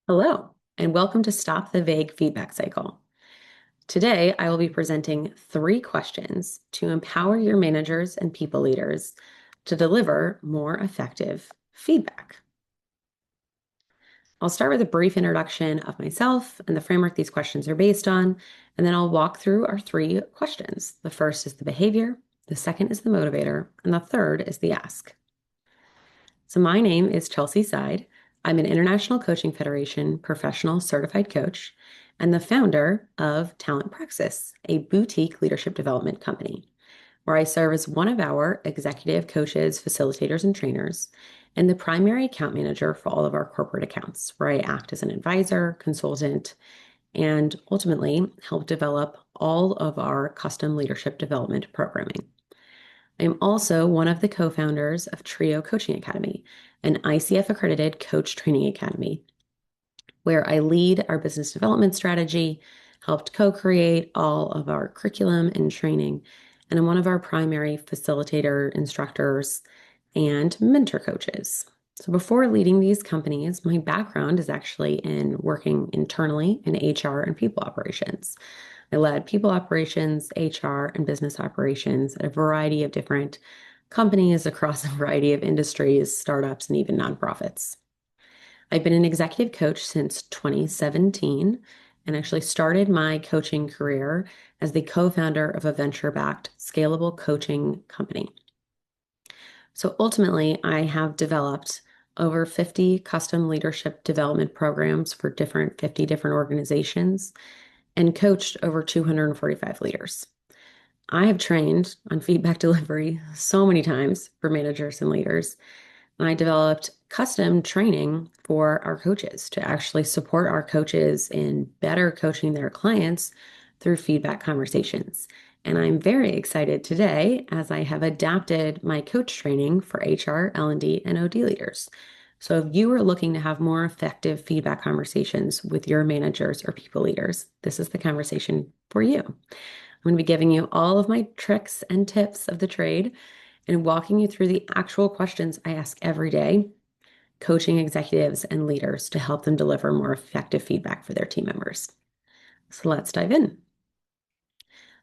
Hello, and welcome to Stop the Vague Feedback Cycle. Today, I will be presenting 3 questions to empower your managers and people leaders to deliver more effective feedback. I'll start with a brief introduction of myself and the framework these questions are based on, and then I'll walk through our 3 questions. The first is the behavior, the second is the motivator, and the third is the ask. So my name is Chelsea Seid. I'm an International Coaching Federation professional certified coach and the founder of Talent Praxis, a boutique leadership development company, where I serve as one of our executive coaches, facilitators, and trainers, and the primary account manager for all of our corporate accounts, where I act as an advisor, consultant, and ultimately help develop all of our custom leadership development programming. I'm also one of the co-founders of Trio Coaching Academy, an ICF accredited coach training academy, where I lead our business development strategy, helped co-create all of our curriculum and training, and I'm one of our primary facilitator instructors and mentor coaches. So before leading these companies, my background is actually in working internally in HR and people operations. I led people operations, HR, and business operations at a variety of different companies across a variety of industries, startups, and even nonprofits. I've been an executive coach since 2017 and actually started my coaching career as the co-founder of a venture-backed scalable coaching company. So ultimately, I have developed over 50 custom leadership development programs for 50 different organizations and coached over 245 leaders. I have trained on feedback delivery so many times for managers and leaders, and I developed custom training for our coaches to actually support our coaches in better coaching their clients through feedback conversations. And I'm very excited today as I have adapted my coach training for HR, L&D, and OD leaders. So if you are looking to have more effective feedback conversations with your managers or people leaders, this is the conversation for you. I'm going to be giving you all of my tricks and tips of the trade and walking you through the actual questions I ask every day, coaching executives and leaders to help them deliver more effective feedback for their team members. So let's dive in.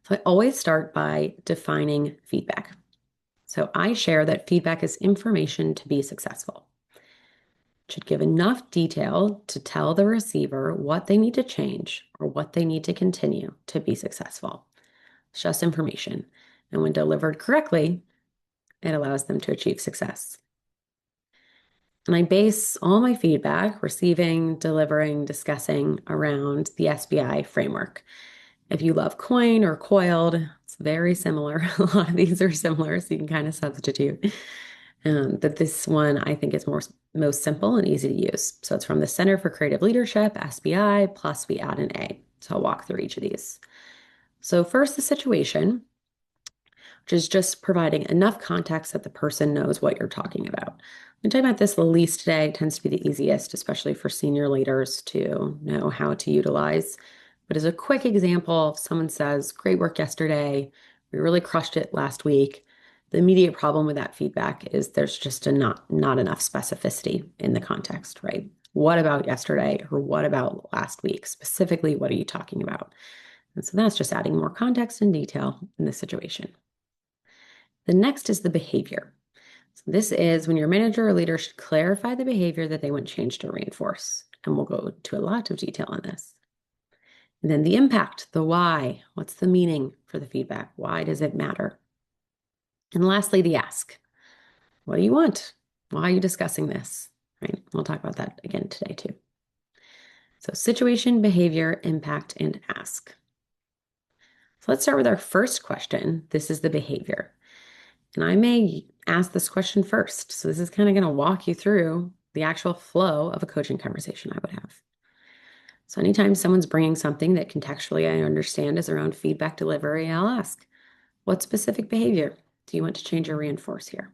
So I always start by defining feedback. So I share that feedback is information to be successful. It should give enough detail to tell the receiver what they need to change or what they need to continue to be successful. It's just information. And when delivered correctly, it allows them to achieve success. And I base all my feedback, receiving, delivering, discussing around the SBI framework. If you love coin or coiled, it's very similar. A lot of these are similar, so you can kind of substitute. But this one I think is most simple and easy to use. So it's from the Center for Creative Leadership, SBI, plus we add an A. So I'll walk through each of these. So first, the situation, which is just providing enough context that the person knows what you're talking about. I'm talking about this the least today. It tends to be the easiest, especially for senior leaders to know how to utilize. But as a quick example, if someone says, "Great work yesterday, we really crushed it last week," the immediate problem with that feedback is there's just not enough specificity in the context, right? What about yesterday or what about last week? Specifically, what are you talking about? And so that's just adding more context and detail in this situation. The next is the behavior. So this is when your manager or leader should clarify the behavior that they want change to reinforce. And we'll go to a lot of detail on this. And then the impact, the why. What's the meaning for the feedback? Why does it matter? And lastly, the ask. What do you want? Why are you discussing this? Right? We'll talk about that again today too. So situation, behavior, impact, and ask. So let's start with our first question. This is the behavior. And I may ask this question first. So this is kind of going to walk you through the actual flow of a coaching conversation I would have. So anytime someone's bringing something that contextually I understand is around feedback delivery, I'll ask, what specific behavior do you want to change or reinforce here?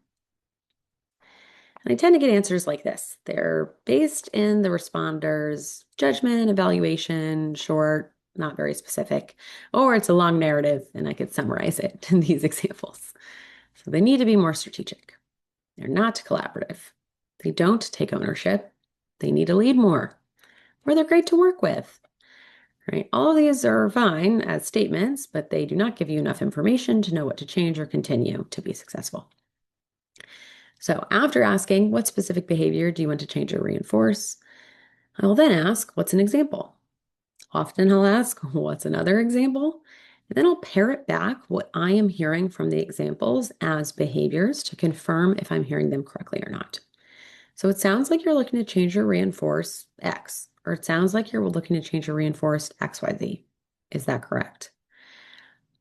And I tend to get answers like this. They're based in the responder's judgment, evaluation, short, not very specific, or it's a long narrative and I could summarize it in these examples. So they need to be more strategic. They're not collaborative. They don't take ownership. They need to lead more. or they're great to work with, right? All of these are fine as statements, but they do not give you enough information to know what to change or continue to be successful. So after asking, what specific behavior do you want to change or reinforce? I will then ask, what's an example? Often I'll ask, what's another example? And then I'll parrot back what I am hearing from the examples as behaviors to confirm if I'm hearing them correctly or not. So it sounds like you're looking to change or reinforce X, or it sounds like you're looking to change or reinforce XYZ. Is that correct?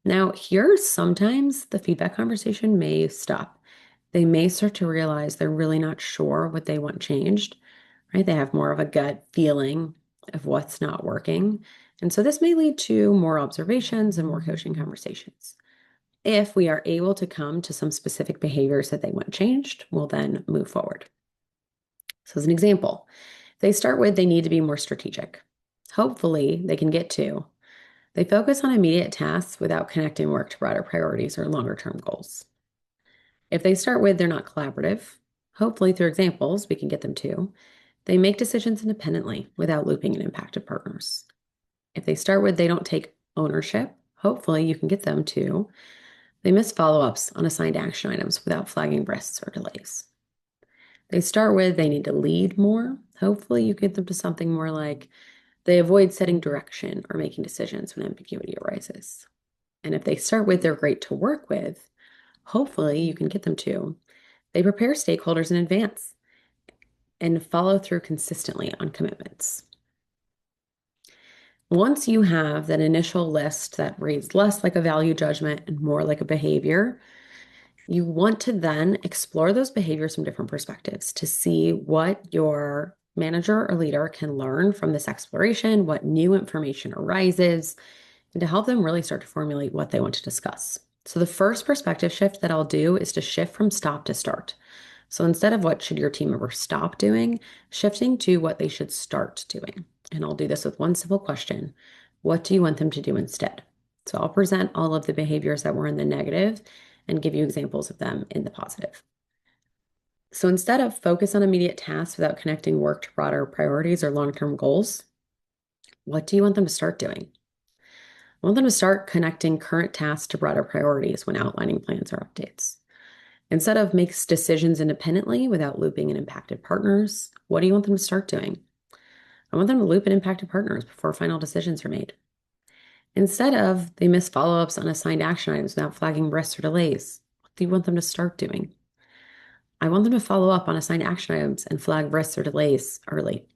Now, here, sometimes the feedback conversation may stop. They may start to realize they're really not sure what they want changed, right? They have more of a gut feeling of what's not working. And so this may lead to more observations and more coaching conversations. If we are able to come to some specific behaviors that they want changed, we'll then move forward. So, as an example, they start with they need to be more strategic. Hopefully, they can get to they focus on immediate tasks without connecting work to broader priorities or longer term goals. If they start with they're not collaborative, hopefully through examples, we can get them to they make decisions independently without looping in impacted partners. If they start with they don't take ownership, hopefully you can get them to they miss follow ups on assigned action items without flagging risks or delays. They start with they need to lead more. Hopefully, you get them to something more like they avoid setting direction or making decisions when ambiguity arises. And if they start with they're great to work with, hopefully, you can get them to they prepare stakeholders in advance and follow through consistently on commitments. Once you have that initial list that reads less like a value judgment and more like a behavior, you want to then explore those behaviors from different perspectives to see what your manager or leader can learn from this exploration, what new information arises, and to help them really start to formulate what they want to discuss. So, the first perspective shift that I'll do is to shift from stop to start. So, instead of what should your team member stop doing, shifting to what they should start doing. And I'll do this with one simple question: what do you want them to do instead? So, I'll present all of the behaviors that were in the negative and give you examples of them in the positive. So instead of focus on immediate tasks without connecting work to broader priorities or long-term goals, what do you want them to start doing? I want them to start connecting current tasks to broader priorities when outlining plans or updates. Instead of makes decisions independently without looping in impacted partners, what do you want them to start doing? I want them to loop in impacted partners before final decisions are made. Instead of they miss follow-ups on assigned action items without flagging risks or delays, what do you want them to start doing? I want them to follow up on assigned action items and flag risks or delays early.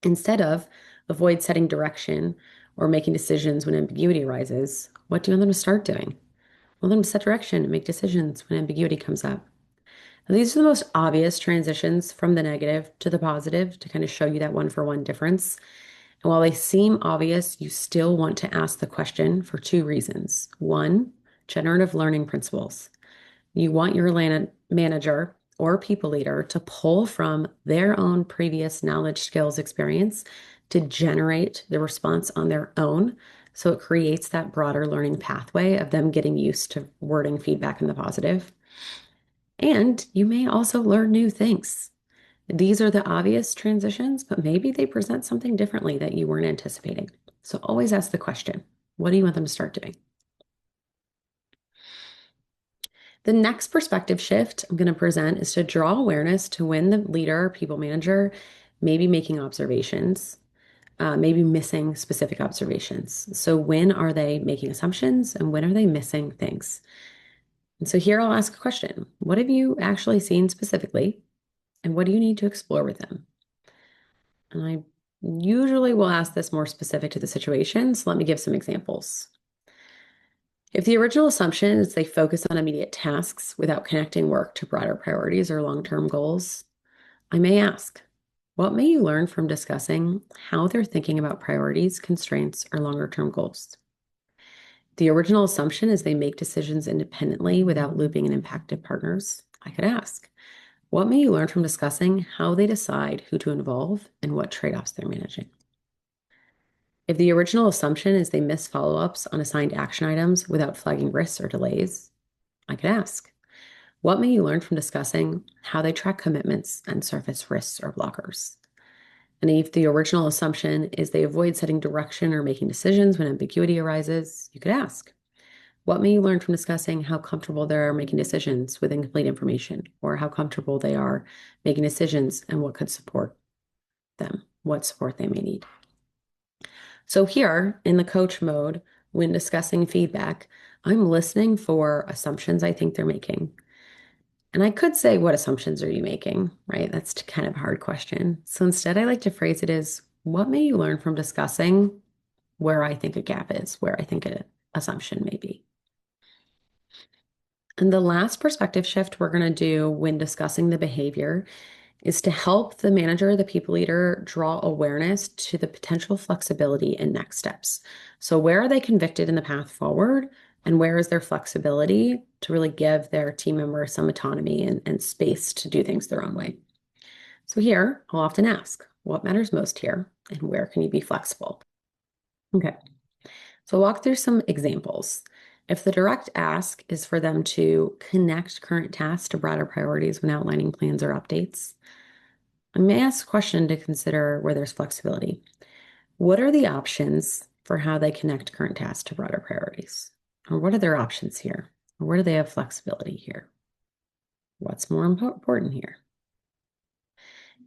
Instead of avoid setting direction or making decisions when ambiguity arises, what do you want them to start doing? I want them to set direction and make decisions when ambiguity comes up. Now, these are the most obvious transitions from the negative to the positive to kind of show you that one-for-one difference. And while they seem obvious, you still want to ask the question for two reasons. One, generative learning principles. You want your manager or people leader to pull from their own previous knowledge, skills, experience to generate the response on their own. So it creates that broader learning pathway of them getting used to wording feedback in the positive. And you may also learn new things. These are the obvious transitions, but maybe they present something differently that you weren't anticipating. So always ask the question, what do you want them to start doing? The next perspective shift I'm going to present is to draw awareness to when the leader, people manager, may be making observations, maybe missing specific observations. So when are they making assumptions and when are they missing things? And so here I'll ask a question. What have you actually seen specifically? And what do you need to explore with them? And I usually will ask this more specific to the situation. So let me give some examples. If the original assumption is they focus on immediate tasks without connecting work to broader priorities or long-term goals, I may ask, what may you learn from discussing how they're thinking about priorities, constraints, or longer-term goals? The original assumption is they make decisions independently without looping in impacted partners. I could ask, what may you learn from discussing how they decide who to involve and what trade-offs they're managing? If the original assumption is they miss follow-ups on assigned action items without flagging risks or delays, I could ask, what may you learn from discussing how they track commitments and surface risks or blockers? And if the original assumption is they avoid setting direction or making decisions when ambiguity arises, you could ask, what may you learn from discussing how comfortable they are making decisions with incomplete information, or how comfortable they are making decisions and what could support them, what support they may need? So here in the coach mode, when discussing feedback, I'm listening for assumptions I think they're making. And I could say, what assumptions are you making? Right? That's kind of a hard question. So instead, I like to phrase it as, what may you learn from discussing where I think a gap is, where I think an assumption may be? And the last perspective shift we're going to do when discussing the behavior is to help the manager, the people leader, draw awareness to the potential flexibility and next steps. So, where are they convicted in the path forward? And where is their flexibility to really give their team member some autonomy and space to do things their own way? So, here I'll often ask, what matters most here? And where can you be flexible? Okay. So walk through some examples. If the direct ask is for them to connect current tasks to broader priorities when outlining plans or updates, I may ask a question to consider where there's flexibility. What are the options for how they connect current tasks to broader priorities? Or what are their options here? Or where do they have flexibility here? What's more important here?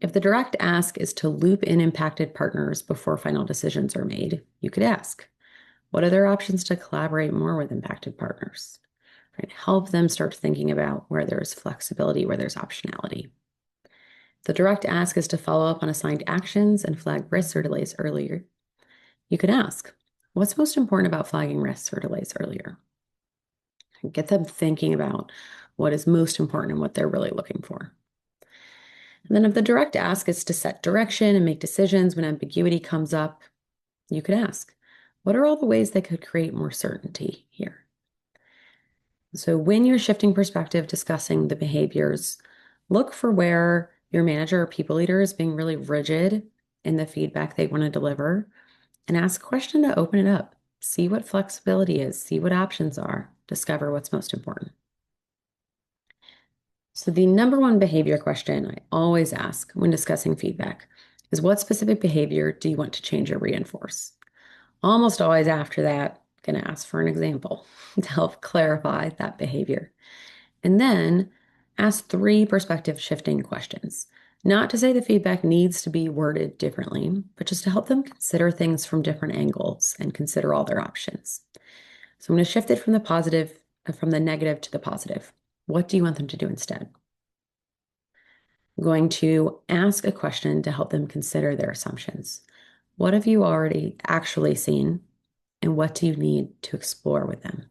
If the direct ask is to loop in impacted partners before final decisions are made, you could ask, what are their options to collaborate more with impacted partners? Right? Help them start thinking about where there's flexibility, where there's optionality. The direct ask is to follow up on assigned actions and flag risks or delays earlier. You could ask, what's most important about flagging risks or delays earlier? Get them thinking about what is most important and what they're really looking for. And then if the direct ask is to set direction and make decisions when ambiguity comes up, you could ask, what are all the ways they could create more certainty here? So when you're shifting perspective, discussing the behaviors, look for where your manager or people leader is being really rigid in the feedback they want to deliver, and ask a question to open it up. See what flexibility is, see what options are, discover what's most important. So the number one behavior question I always ask when discussing feedback is, what specific behavior do you want to change or reinforce? Almost always after that, I'm going to ask for an example to help clarify that behavior. And then ask three perspective shifting questions. Not to say the feedback needs to be worded differently, but just to help them consider things from different angles and consider all their options. So I'm going to shift it from the negative to the positive. What do you want them to do instead? I'm going to ask a question to help them consider their assumptions. What have you already actually seen, and what do you need to explore with them?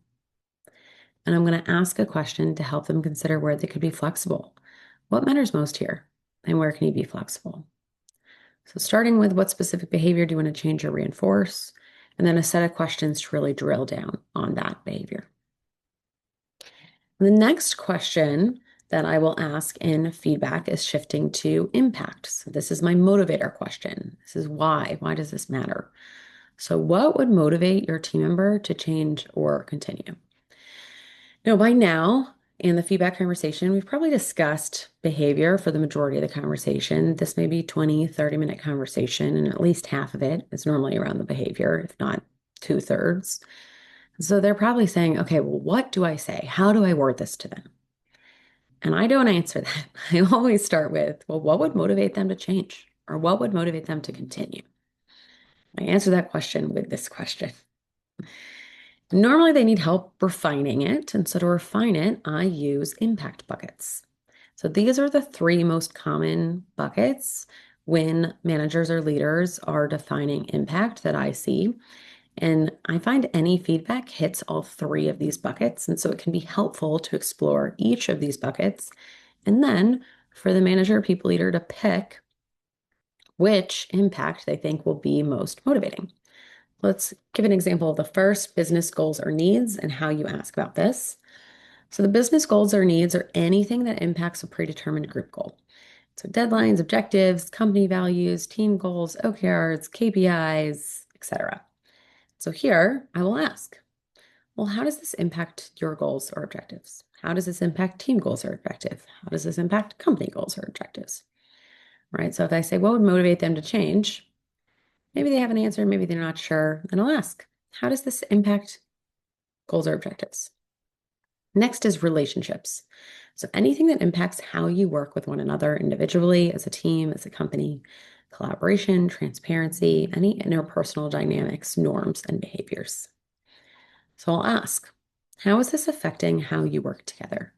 And I'm going to ask a question to help them consider where they could be flexible. What matters most here, and where can you be flexible? So starting with, what specific behavior do you want to change or reinforce? And then a set of questions to really drill down on that behavior. The next question that I will ask in feedback is shifting to impact. So this is my motivator question. This is why. Why does this matter? So what would motivate your team member to change or continue? By now in the feedback conversation, we've probably discussed behavior for the majority of the conversation. This may be 20, 30-minute conversation, and at least half of it is normally around the behavior, if not 2/3. So they're probably saying, okay, well, what do I say? How do I word this to them? And I don't answer that. I always start with, well, what would motivate them to change? Or what would motivate them to continue? I answer that question with this question. Normally, they need help refining it. And so to refine it, I use impact buckets. So these are the three most common buckets when managers or leaders are defining impact that I see. And I find any feedback hits all three of these buckets. And so it can be helpful to explore each of these buckets. And then for the manager or people leader to pick which impact they think will be most motivating. Let's give an example of the first, business goals or needs, and how you ask about this. So the business goals or needs are anything that impacts a predetermined group goal. So deadlines, objectives, company values, team goals, OKRs, KPIs, etc. So here I will ask, well, how does this impact your goals or objectives? How does this impact team goals or objectives? How does this impact company goals or objectives? right? So if I say, what would motivate them to change? Maybe they have an answer, maybe they're not sure. Then I'll ask, how does this impact goals or objectives? Next is relationships. So anything that impacts how you work with one another individually, as a team, as a company, collaboration, transparency, any interpersonal dynamics, norms, and behaviors. So I'll ask, how is this affecting how you work together?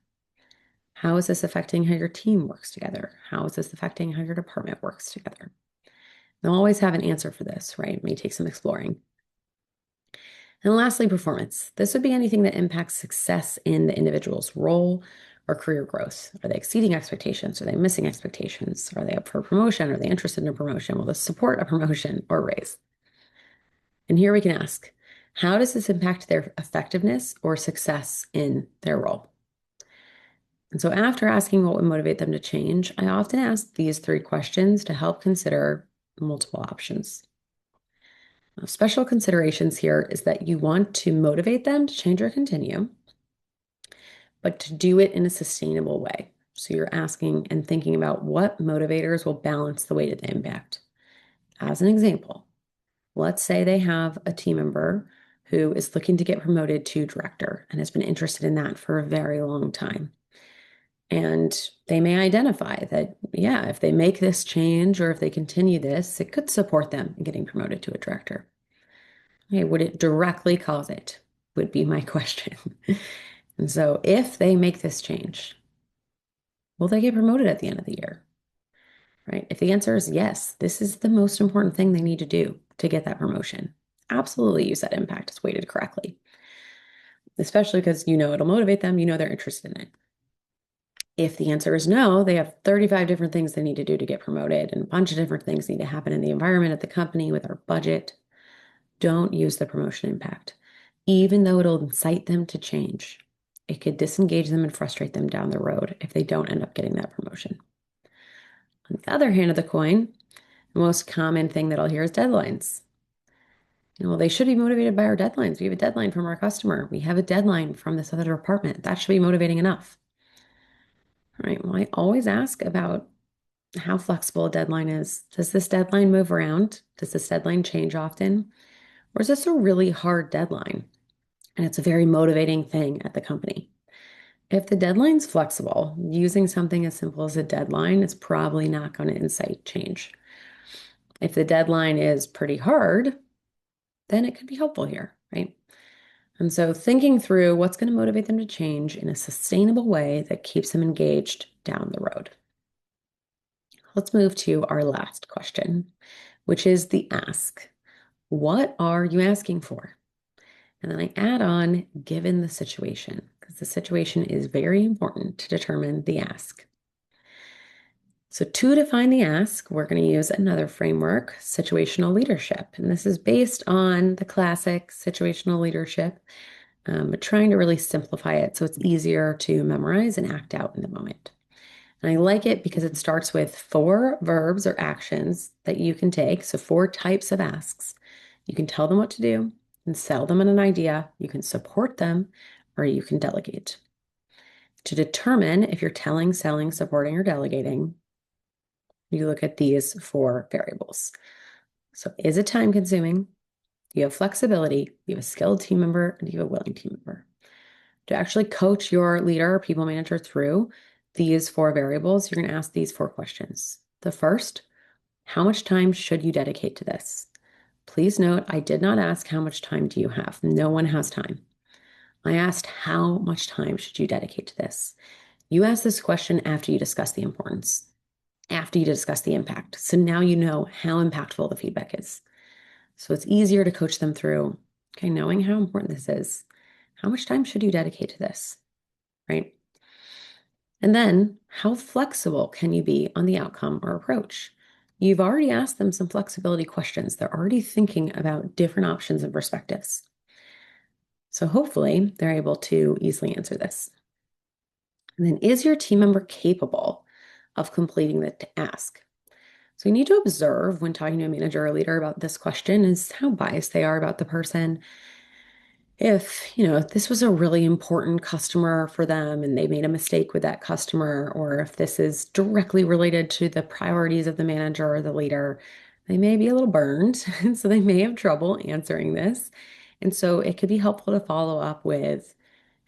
How is this affecting how your team works together? How is this affecting how your department works together? They'll always have an answer for this, right? It may take some exploring. And lastly, performance. This would be anything that impacts success in the individual's role or career growth. Are they exceeding expectations? Are they missing expectations? Are they up for promotion? Are they interested in a promotion? Will this support a promotion or raise? And here we can ask, how does this impact their effectiveness or success in their role? And so after asking what would motivate them to change, I often ask these three questions to help consider multiple options. Now, special considerations here is that you want to motivate them to change or continue, but to do it in a sustainable way. So you're asking and thinking about what motivators will balance the weight of the impact. As an example, let's say they have a team member who is looking to get promoted to director and has been interested in that for a very long time. And they may identify that, yeah, if they make this change or if they continue this, it could support them in getting promoted to a director. Okay, would it directly cause it? Would be my question. And so if they make this change, will they get promoted at the end of the year? Right? If the answer is yes, this is the most important thing they need to do to get that promotion. Absolutely use that impact as weighted correctly, especially because you know it'll motivate them, you know they're interested in it. If the answer is no, they have 35 different things they need to do to get promoted, and a bunch of different things need to happen in the environment at the company with our budget. Don't use the promotion impact, even though it'll incite them to change. It could disengage them and frustrate them down the road if they don't end up getting that promotion. On the other hand of the coin, the most common thing that I'll hear is deadlines. Well, they should be motivated by our deadlines. We have a deadline from our customer. We have a deadline from this other department. That should be motivating enough. All right. Well, I always ask about how flexible a deadline is. Does this deadline move around? Does this deadline change often? Or is this a really hard deadline? And it's a very motivating thing at the company. If the deadline's flexible, using something as simple as a deadline is probably not going to incite change. If the deadline is pretty hard, then it could be helpful here, right? And so thinking through what's going to motivate them to change in a sustainable way that keeps them engaged down the road. Let's move to our last question, which is the ask. What are you asking for? And then I add on, given the situation, because the situation is very important to determine the ask. So to define the ask, we're going to use another framework, situational leadership. And this is based on the classic situational leadership, but trying to really simplify it so it's easier to memorize and act out in the moment. And I like it because it starts with 4 verbs or actions that you can take. So 4 types of asks. You can tell them what to do, you can sell them an idea, you can support them, or you can delegate. To determine if you're telling, selling, supporting, or delegating, you look at these 4 variables. So is it time consuming? Do you have flexibility? Do you have a skilled team member? And do you have a willing team member? To actually coach your leader or people manager through these 4 variables, you're going to ask these 4 questions. The first, how much time should you dedicate to this? Please note, I did not ask how much time do you have. No one has time. I asked how much time should you dedicate to this? You ask this question after you discuss the importance, after you discuss the impact. So now you know how impactful the feedback is. So it's easier to coach them through, okay, knowing how important this is. How much time should you dedicate to this, right? And then how flexible can you be on the outcome or approach? You've already asked them some flexibility questions. They're already thinking about different options and perspectives. So hopefully they're able to easily answer this. And then is your team member capable of completing the task? So you need to observe when talking to a manager or leader about this question is how biased they are about the person. If this was a really important customer for them and they made a mistake with that customer, or if this is directly related to the priorities of the manager or the leader, they may be a little burned. And so they may have trouble answering this. And so it could be helpful to follow up with,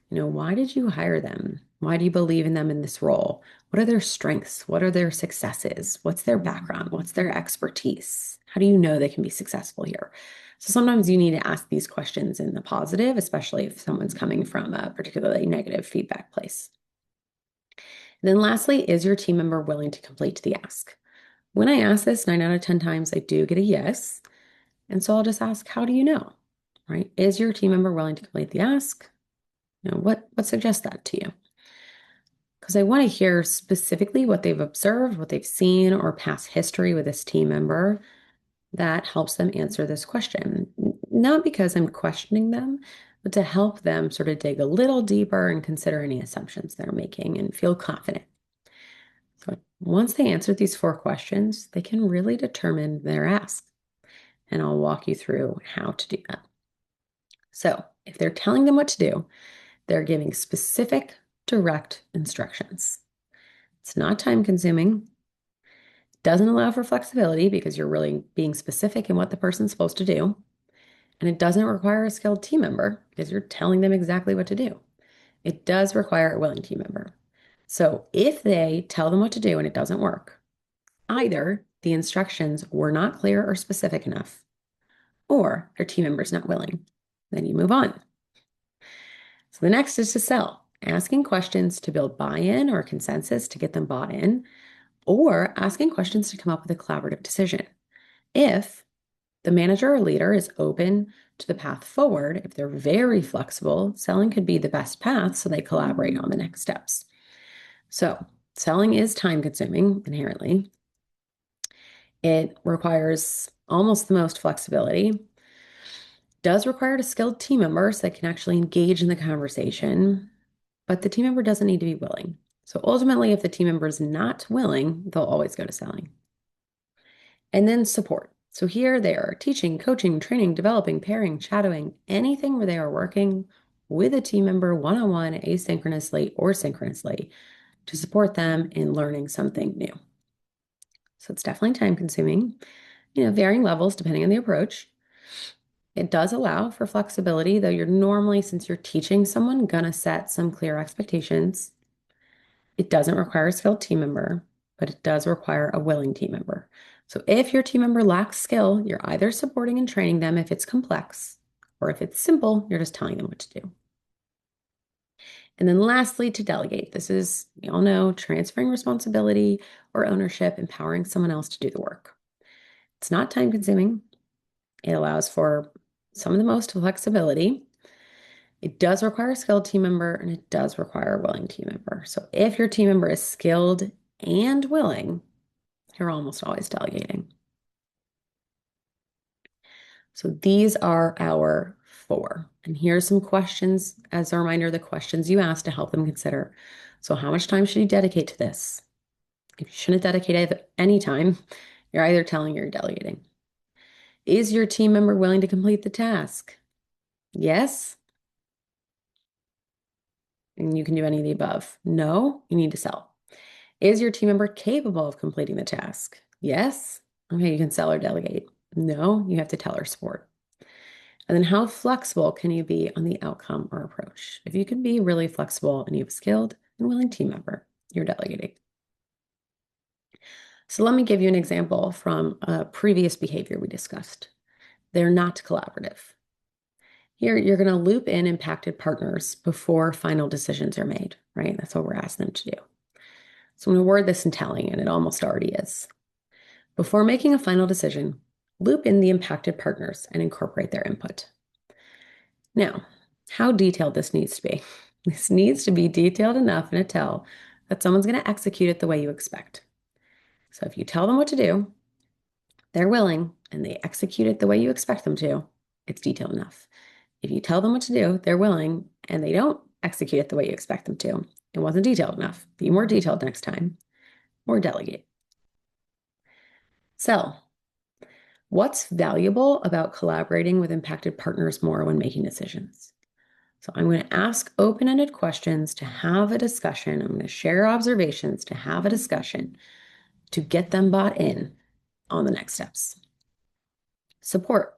why did you hire them? Why do you believe in them in this role? What are their strengths? What are their successes? What's their background? What's their expertise? How do you know they can be successful here? So sometimes you need to ask these questions in the positive, especially if someone's coming from a particularly negative feedback place. Then lastly, is your team member willing to complete the ask? When I ask this 9 out of 10 times, I do get a yes. And so I'll just ask, how do you know? Right? Is your team member willing to complete the ask? What suggests that to you? Because I want to hear specifically what they've observed, what they've seen, or past history with this team member that helps them answer this question. Not because I'm questioning them, but to help them sort of dig a little deeper and consider any assumptions they're making and feel confident. So once they answer these 4 questions, they can really determine their ask. And I'll walk you through how to do that. So if they're telling them what to do, they're giving specific, direct instructions. It's not time consuming, doesn't allow for flexibility because you're really being specific in what the person's supposed to do. And it doesn't require a skilled team member because you're telling them exactly what to do. It does require a willing team member. So if they tell them what to do and it doesn't work, either the instructions were not clear or specific enough, or their team member's not willing. Then you move on. So the next is to sell, asking questions to build buy-in or consensus to get them bought in, or asking questions to come up with a collaborative decision. If the manager or leader is open to the path forward, if they're very flexible, selling could be the best path so they collaborate on the next steps. So selling is time consuming inherently. It requires almost the most flexibility, does require a skilled team member so they can actually engage in the conversation, but the team member doesn't need to be willing. So ultimately, if the team member is not willing, they'll always go to selling. And then support. So here they are teaching, coaching, training, developing, pairing, shadowing, anything where they are working with a team member one-on-one, asynchronously or synchronously to support them in learning something new. So it's definitely time consuming, varying levels depending on the approach. It does allow for flexibility, though you're normally, since you're teaching someone, gonna set some clear expectations. It doesn't require a skilled team member, but it does require a willing team member. So if your team member lacks skill, you're either supporting and training them if it's complex, or if it's simple, you're just telling them what to do. And then lastly, to delegate. This is, we all know, transferring responsibility or ownership, empowering someone else to do the work. It's not time consuming. It allows for some of the most flexibility. It does require a skilled team member and it does require a willing team member. So if your team member is skilled and willing, you're almost always delegating. So these are our 4. And here's some questions as a reminder, the questions you asked to help them consider. So how much time should you dedicate to this? If you shouldn't dedicate it any time, you're either telling or you're delegating. Is your team member willing to complete the task? Yes. And you can do any of the above. No, you need to sell. Is your team member capable of completing the task? Yes. Okay, you can sell or delegate. No, you have to tell or support. And then how flexible can you be on the outcome or approach? If you can be really flexible and you have a skilled and willing team member, you're delegating. So let me give you an example from a previous behavior we discussed. They're not collaborative. Here, you're going to loop in impacted partners before final decisions are made, right? That's what we're asking them to do. So I'm going to word this in telling, and it almost already is. Before making a final decision, loop in the impacted partners and incorporate their input. Now, how detailed this needs to be. This needs to be detailed enough in a tell that someone's going to execute it the way you expect. So if you tell them what to do, they're willing, and they execute it the way you expect them to, it's detailed enough. If you tell them what to do, they're willing, and they don't execute it the way you expect them to, it wasn't detailed enough. Be more detailed next time, or delegate. So, what's valuable about collaborating with impacted partners more when making decisions? So I'm going to ask open-ended questions to have a discussion. I'm going to share observations to have a discussion to get them bought in on the next steps. Support.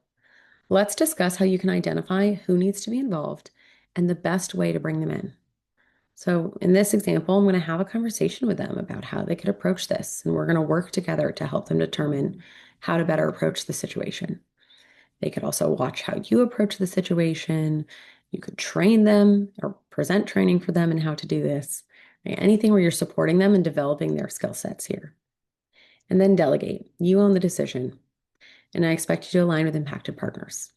Let's discuss how you can identify who needs to be involved and the best way to bring them in. So in this example, I'm going to have a conversation with them about how they could approach this, and we're going to work together to help them determine how to better approach the situation. They could also watch how you approach the situation. You could train them or present training for them and how to do this. Right? Anything where you're supporting them and developing their skill sets here. And then delegate. You own the decision. And I expect you to align with impacted partners,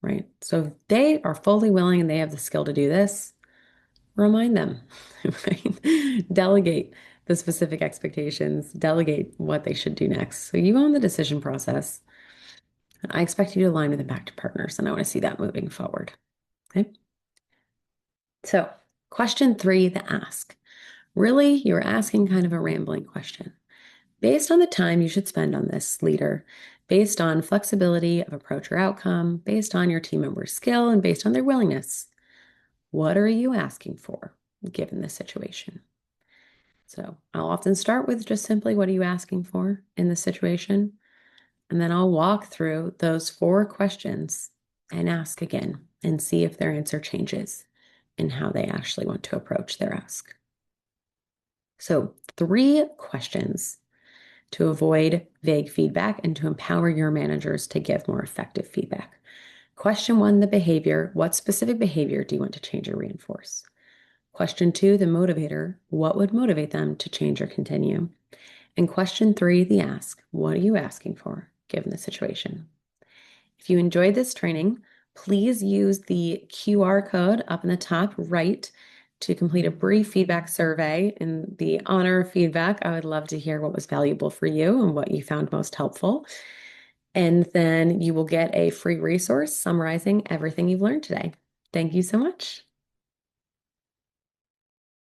right? So if they are fully willing and they have the skill to do this, remind them, right? Delegate the specific expectations, delegate what they should do next. So you own the decision process. And I expect you to align with impacted partners, and I want to see that moving forward. Okay. So, question 3, the ask. Really, you're asking kind of a rambling question. Based on the time you should spend on this leader, based on flexibility of approach or outcome, based on your team member's skill, and based on their willingness, what are you asking for given this situation? So I'll often start with just simply, what are you asking for in this situation? And then I'll walk through those 4 questions and ask again and see if their answer changes and how they actually want to approach their ask. So 3 questions to avoid vague feedback and to empower your managers to give more effective feedback. Question 1, the behavior. What specific behavior do you want to change or reinforce? Question 2, the motivator. What would motivate them to change or continue? And question 3, the ask. What are you asking for given the situation? If you enjoyed this training, please use the QR code up in the top right to complete a brief feedback survey. In the honor of feedback, I would love to hear what was valuable for you and what you found most helpful. And then you will get a free resource summarizing everything you've learned today. Thank you so much.